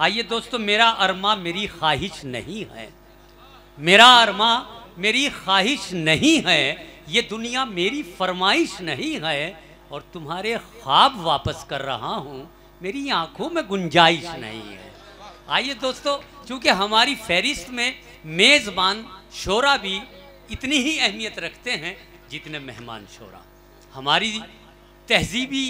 आइए दोस्तों, मेरा अरमा मेरी ख्वाहिश नहीं है, मेरा अरमा मेरी ख्वाहिश नहीं है, ये दुनिया मेरी फरमाइश नहीं है, और तुम्हारे ख्वाब वापस कर रहा हूँ, मेरी आंखों में गुंजाइश नहीं है। आइए दोस्तों, चूँकि हमारी फहरिस्त में मेज़बान शोरा भी इतनी ही अहमियत रखते हैं जितने मेहमान शोरा। हमारी तहजीबी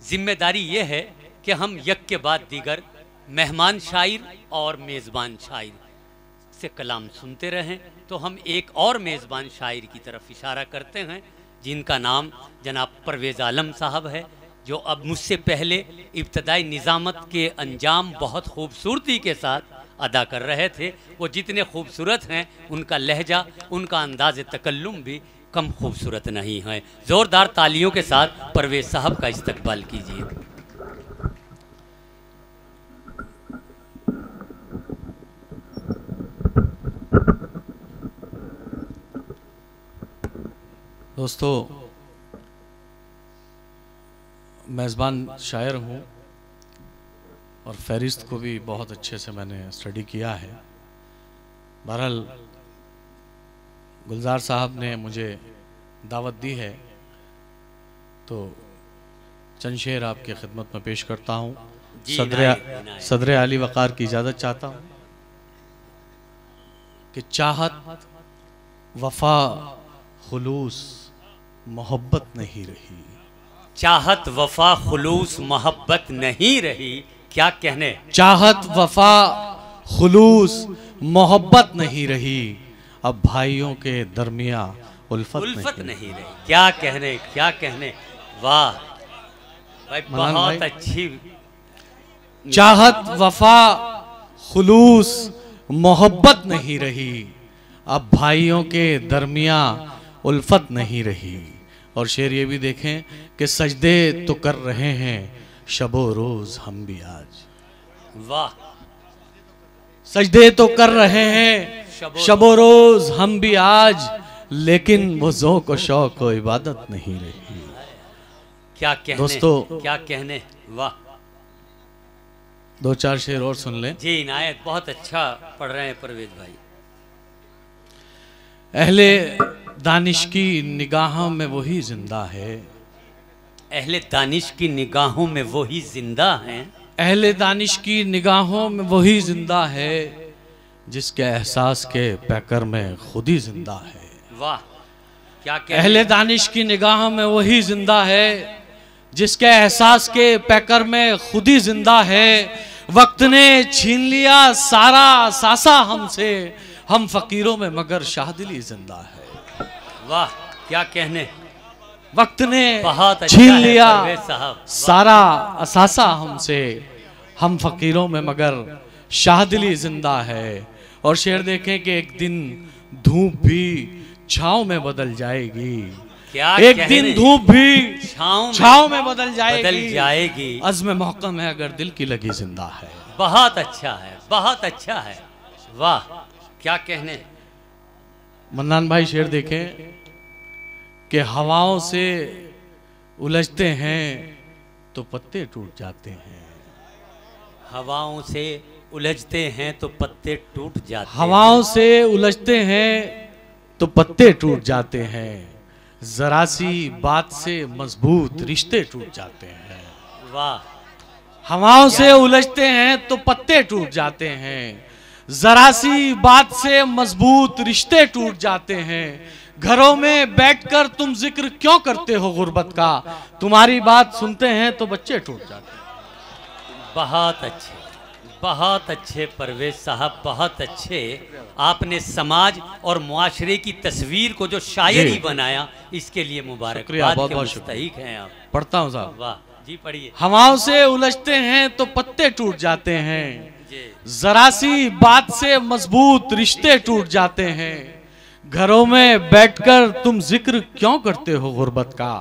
जिम्मेदारी ये है कि हम यक के बाद दीगर मेहमान शायर और मेज़बान शायर से कलाम सुनते रहें। तो हम एक और मेज़बान शायर की तरफ इशारा करते हैं, जिनका नाम जनाब परवेज़ आलम साहब है, जो अब मुझसे पहले इब्तदाई निज़ामत के अंजाम बहुत खूबसूरती के साथ अदा कर रहे थे। वो जितने खूबसूरत हैं, उनका लहजा, उनका अंदाज़ तकल्लुम भी कम खूबसूरत नहीं है। ज़ोरदार तालियों के साथ परवेज़ साहब का इस्तकबाल कीजिए। दोस्तों, मेज़बान शायर हूँ और फहरिस्त को भी बहुत अच्छे से मैंने स्टडी किया है। बहरहाल गुलजार साहब ने मुझे दावत दी है तो चंद शेर आपकी खिदमत में पेश करता हूँ। सदर आली वक़ार की इजाज़त चाहता हूँ कि चाहत वफा खुलूस मोहब्बत नहीं रही, चाहत वफा खुलूस मोहब्बत नहीं रही। क्या कहने, चाहत वफा खुलूस मोहब्बत नहीं रही, अब भाइयों के दरमिया उल्फत नहीं रही। क्या कहने, क्या कहने, वाह भाई, बहुत अच्छी। चाहत वफा खुलूस मोहब्बत नहीं रही, अब भाइयों के दरमिया उल्फत नहीं रही। और शेर ये भी देखें कि सजदे तो कर रहे हैं शबो रोज हम भी आज। वाह, सजदे तो कर रहे हैं शबो रोज हम भी आज, लेकिन वो ज़ौक़ और शौक़ और इबादत नहीं रही। क्या कहने दोस्तों, क्या कहने, वाह। दो चार शेर और सुन लें। जी इनायत, बहुत अच्छा पढ़ रहे हैं परवेज भाई। अहले दानिश की निगाहों में वही जिंदा है, अहले दानिश की निगाहों में वही जिंदा है, अहले दानिश की निगाहों में वही जिंदा है, जिसके एहसास के पैकर में खुद ही जिंदा है। वाह, क्या अहले दानिश की निगाहों में वही जिंदा है, जिसके एहसास के पैकर में खुद ही जिंदा है। वक्त ने छीन लिया सारा सासा हमसे, हम फकीरों में मगर शाहदिली जिंदा है। वाह, क्या कहने, वक्त ने बहुत छीन लिया सारा असासा हमसे, हम फकीरों में मगर शाहदिली जिंदा है। और शेर देखें कि एक दिन धूप भी छांव में बदल जाएगी, एक दिन धूप भी छांव में बदल जाएगी। अज़्म महकम है अगर दिल की लगी जिंदा है। बहुत अच्छा है, बहुत अच्छा है, वाह, क्या कहने। मन्नान भाई शेर देखें कि हवाओं से उलझते हैं तो पत्ते टूट जाते हैं, हवाओं से उलझते हैं तो पत्ते टूट जाते हैं, हवाओं से उलझते हैं तो पत्ते टूट जाते हैं, जरा सी बात से मजबूत रिश्ते टूट जाते हैं। वाह, हवाओं से उलझते हैं तो पत्ते टूट जाते हैं, जरा सी बात से मजबूत रिश्ते टूट जाते हैं। घरों में बैठकर तुम जिक्र क्यों करते हो गुर्बत का, तुम्हारी बात सुनते हैं तो बच्चे टूट जाते हैं। बहुत अच्छे, बहुत अच्छे परवेज साहब, बहुत अच्छे। आपने समाज और मुआशरे की तस्वीर को जो शायरी बनाया, इसके लिए मुबारकबाद के मुस्तहिक हैं आप। पढ़ता हूँ साहब। वाह जी, पढ़िए। हवाओं से उलझते हैं तो पत्ते टूट जाते हैं, जरा सी बात से मजबूत रिश्ते टूट जाते हैं। घरों में बैठकर तुम जिक्र क्यों करते हो गुर्बत का,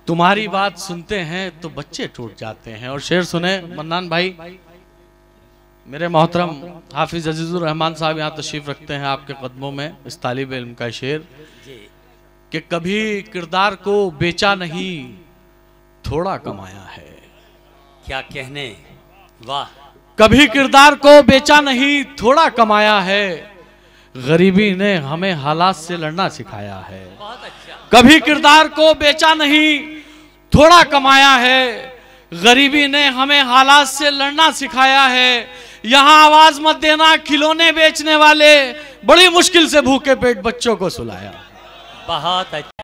तुम्हारी बात सुनते हैं तो बच्चे टूट जाते हैं। और शेर सुने मन्नान भाई, मेरे मोहतरम हाफिज अजीजुर रहमान साहब यहाँ तशरीफ रखते हैं आपके कदमों में। इस तालिब इल्म का शेर कि कभी किरदार को बेचा नहीं थोड़ा कमाया है। क्या कहने, वाह। कभी किरदार को बेचा नहीं थोड़ा कमाया है, गरीबी ने हमें हालात से लड़ना सिखाया है। बहुत अच्छा। कभी किरदार को बेचा नहीं थोड़ा कमाया है, गरीबी ने हमें हालात से लड़ना सिखाया है। यहाँ आवाज मत देना खिलौने बेचने वाले, बड़ी मुश्किल से भूखे पेट बच्चों को सुलाया। बहुत अच्छा।